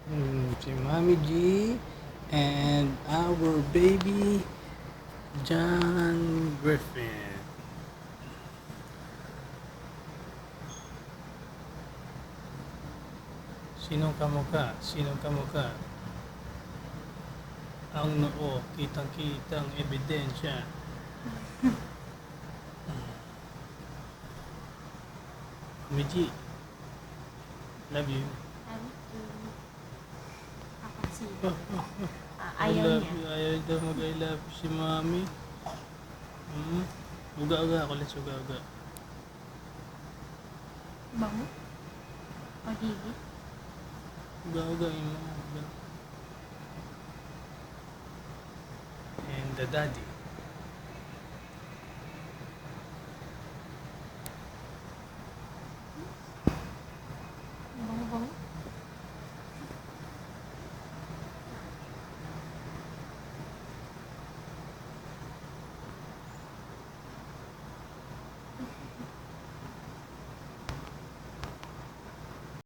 Si Mommy G and our baby John Griffin. Sinong kamukha? Sinong kamukha? Ang noo, kitang-kitang ebidensya. Mommy G, love you. Ako siya. I Ayaw love niya. you. Ayaw daw mag-I love you si Mommy. Uga-uga ako, let's uga-uga. Bango? Pagigit? Uga-uga yung mga uga. And the daddy.